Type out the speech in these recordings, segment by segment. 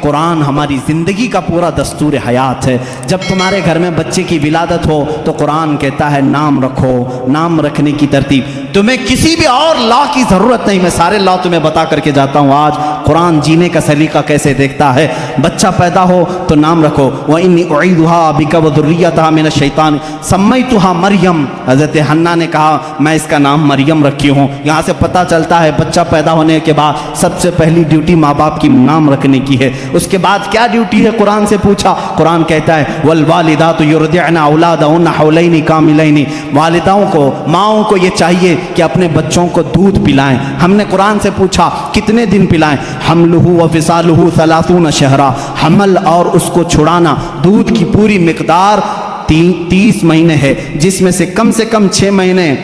قرآن ہماری زندگی کا پورا دستور حیات ہے۔ جب تمہارے گھر میں بچے کی ولادت ہو تو قرآن کہتا ہے نام رکھو، نام رکھنے کی ترتیب۔ تمہیں کسی بھی اور لا کی ضرورت نہیں، میں سارے لا تمہیں بتا کر کے جاتا ہوں آج قرآن جینے کا سلیقہ کیسے دیکھتا ہے۔ بچہ پیدا ہو تو نام رکھو، وَإِنِّي أُعِيذُهَا بِكَ وَذُرِّيَّتَهَا مِنَ الشَّيْطَانِ سَمَّيْتُهَا مریم۔ حضرت حنا نے کہا میں اس کا نام مریم رکھی ہوں۔ یہاں سے پتہ چلتا ہے بچہ پیدا ہونے کے بعد سب سے پہلی ڈیوٹی ماں باپ کی نام رکھنے کی ہے۔ اس کے بعد کیا ڈیوٹی ہے قرآن سے پوچھا، قرآن کہتا ہے وَالْوَالِدَاتُ يُرْضِعْنَ أَوْلَادَهُنَّ حَوْلَيْنِ كَامِلَيْنِ۔ والداؤں کو، ماؤں کو یہ چاہیے کہ اپنے بچوں کو دودھ پلائیں۔ ہم نے قرآن سے پوچھا کتنے دن پلائیں، حملہ وفصالہ 30 شہرا، حمل اور اس کو چھڑانا، دودھ کی پوری مقدار 30 مہینے ہے، جس میں سے کم 6 مہینے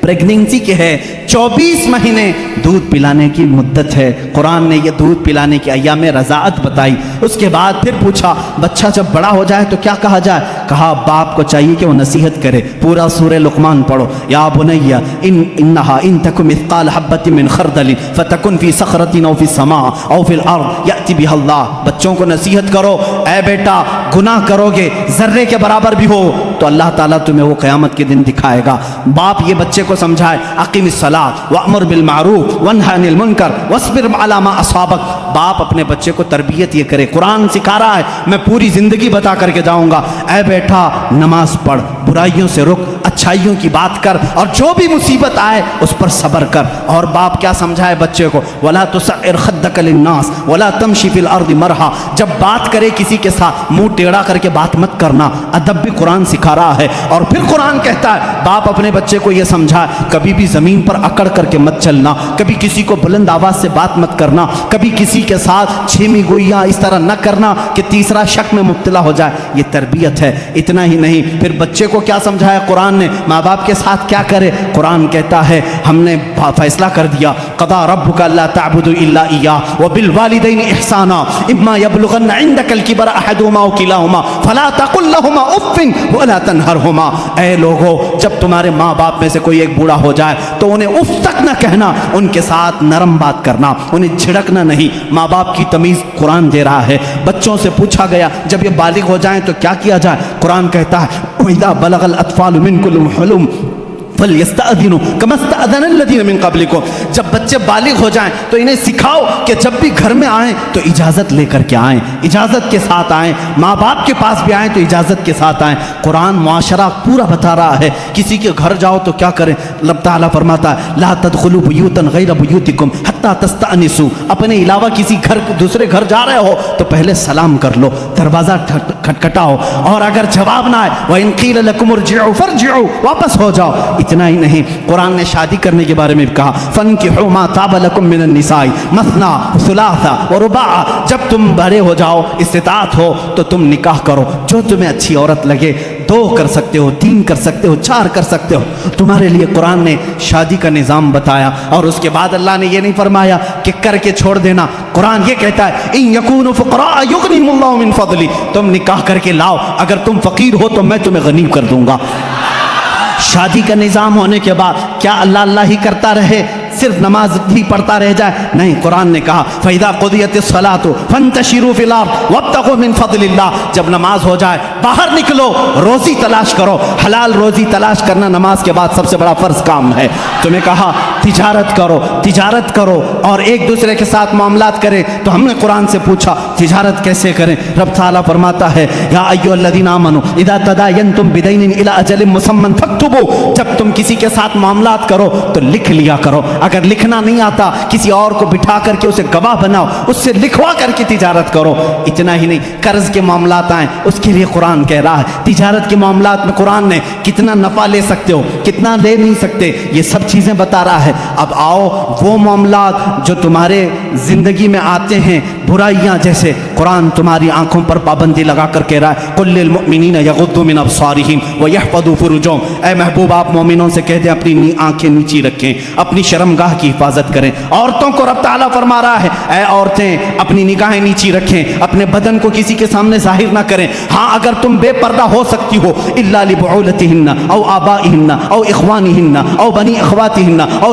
پریگننسی کے ہے، 24 مہینے دودھ پلانے کی مدت ہے۔ قرآن نے یہ دودھ پلانے کی ایام رضاعت بتائی۔ اس کے بعد پھر پوچھا بچہ جب بڑا ہو جائے تو کیا کہا جائے، کہا باپ کو چاہیے کہ وہ نصیحت کرے۔ پورا سورہ لقمان پڑھو، یا بنی انہا ان تک مثقال حبۃ من خردل فتکن فی صخرۃ او فی السماء او فی الارض یأتی بها اللہ۔ بچوں کو نصیحت کرو، اے بیٹا گناہ کرو گے ذرے کے برابر بھی ہو تو اللہ تعالیٰ تمہیں وہ قیامت کے دن دکھائے گا۔ باپ یہ بچے کو سمجھائے اقیم الصلاۃ وامر بالمعروف وانہی عن المنکر واصبر علی ما اصابک۔ باپ اپنے بچے کو تربیت یہ کرے، قرآن سکھا رہا ہے، میں پوری زندگی بتا کر کے جاؤں گا، اے بیٹا نماز پڑھ، برائیوں سے رک، اچھائیوں کی بات کر، اور جو بھی مصیبت آئے اس پر صبر کر۔ اور باپ کیا سمجھائے بچے کو، ولا تسعر خدک للناس ولا تمشی فی الارض مرحا۔ جب بات کرے کسی کے ساتھ منہ ٹیڑھا کر کے بات مت کرنا، ادب بھی قرآن سکھا رہا ہے۔ اور پھر قرآن کہتا ہے باپ اپنے بچے کو یہ سمجھائے کبھی بھی زمین پر اکڑ کر کے مت چلنا، کبھی کسی کو بلند آواز سے بات مت کرنا، کبھی کسی کے ساتھ چھیمی گوئیاں اس طرح نہ کرنا کہ تیسرا شک میں مبتلا ہو جائے۔ یہ تربیت ہے۔ اتنا ہی نہیں، پھر بچے کو کیا سمجھایا قرآن نے، ماں باپ کے ساتھ کیا کرے۔ قرآن کہتا ہے ہم نے فیصلہ کر دیا، قضا ربک الا تعبدوا الا ایاہ وبالوالدین احسانا اما یبلغن عندک الکبر احدهما او کلاهما فلا تقل لهما اف ولا تنہرهما۔ اے لوگو جب تمہارے ماں باپ میں سے کوئی ایک بوڑھا ہو جائے تو انہیں اف تک نہ کہنا، ان کے ساتھ نرم بات کرنا، انہیں جھڑکنا نہیں۔ ماں باپ کی تمیز قرآن دے رہا ہے۔ بچوں سے پوچھا گیا جب یہ بالغ ہو جائیں تو کیا کیا جائے، قرآن کہتا ہے وَإِذَا بَلَغَ الْأَطْفَالُ مِنْكُمُ الْحُلُمَ فَلْيَسْتَأْذِنُوا كَمَا اسْتَأْذَنَ الَّذِينَ مِنْ قَبْلِكُمْ۔ جب بچے بالغ ہو جائیں تو انہیں سکھاؤ کہ جب بھی گھر میں آئیں تو اجازت لے کر کے آئیں، اجازت کے ساتھ آئیں، ماں باپ کے پاس بھی آئیں تو اجازت کے ساتھ آئیں۔ قرآن معاشرہ پورا بتا رہا ہے، کسی کے گھر جاؤ تو کیا کریں، اللہ تعالیٰ فرماتا ہے لا تدخلوا بیوتا غیر بیوتکم حتی تستأنسوا۔ اپنے علاوہ کسی گھر دوسرے گھر جا رہے ہو تو پہلے سلام کر لو، دروازہ کھٹکھٹاؤ، اور اگر جواب نہ آئے وَإِن قِيلَ لَكُمُ ارْجِعُوا فَارْجِعُوا، واپس ہو جاؤ۔ اتنا ہی نہیں، قرآن نے شادی کرنے کے بارے میں بھی کہا فَانكِحُوا مَا طَابَ لَكُم مِّنَ النِّسَاءِ مَثْنَىٰ وَثُلَاثَ وَرُبَاعَ۔ جب تم بڑے ہو جاؤ، استطاعت ہو تو تم نکاح کرو، جو تمہیں اچھی عورت لگے، 2 کر سکتے ہو، 3 کر سکتے ہو، 4 کر سکتے ہو۔ تمہارے لیے قرآن نے شادی کا نظام بتایا، اور اس کے بعد اللہ نے یہ نہیں فرمایا کہ کر کے چھوڑ دینا۔ قرآن یہ کہتا ہے ان یکونوا فقراء یغنیہم اللہ من فضلہ، تم نکاح کر کے لاؤ، اگر تم فقیر ہو تو میں تمہیں غنی کر دوں گا۔ شادی کا نظام ہونے کے بعد کیا اللہ اللہ ہی کرتا رہے، صرف نماز ہی پڑھتا رہ جائے؟ نہیں، قرآن نے کہا فَإِذَا قُضِيَتِ الصَّلَاةُ فَانتَشِرُوا فِي الْأَرْضِ وَابْتَغُوا مِن فَضْلِ اللَّهِ۔ جب نماز ہو جائے باہر نکلو، روزی تلاش کرو، حلال روزی تلاش کرنا نماز کے بعد سب سے بڑا فرض کام ہے۔ تمہیں کہا تجارت کرو، تجارت کرو اور ایک دوسرے کے ساتھ معاملات کریں، تو ہم نے قرآن سے پوچھا تجارت کیسے کریں؟ رب تعالیٰ فرماتا ہے یا ایھا الذین آمنوا اذا تداینتم بدین الی اجل مسمى فاکتبوا۔ جب تم کسی کے ساتھ معاملات کرو تو لکھ لیا کرو، اگر لکھنا نہیں آتا کسی اور کو بٹھا کر کے اسے گواہ بناؤ، اس سے لکھوا کر کے تجارت کرو۔ اتنا ہی نہیں، قرض کے معاملات آئیں اس کے لیے قرآن کہہ رہا ہے تجارت کے معاملات میں قرآن نے کتنا نفع لے سکتے ہو، کتنا لے نہیں سکتے، یہ سب چیزیں بتا رہا ہے۔ اب آؤ وہ معاملات جو تمہارے زندگی میں آتے ہیں، برائیاں جیسے، قرآن تمہاری آنکھوں پر پابندی لگا کر کہہ رہا ہے قل للمؤمنین یغضوا من ابصارہم ویحفظوا فروجہم۔ اے محبوب آپ مومنوں سے کہہ دیں اپنی آنکھیں نیچی رکھیں، اپنی شرمگاہ کی حفاظت کریں۔ عورتوں کو رب تعالیٰ فرما رہا ہے اے عورتیں اپنی نگاہیں نیچی رکھیں، اپنے بدن کو کسی کے سامنے ظاہر نہ کریں۔ ہاں اگر تم بے پردہ ہو سکتی ہو الا لبعولتہن او آبائہن او اخوانہن او بنی اخواتہن او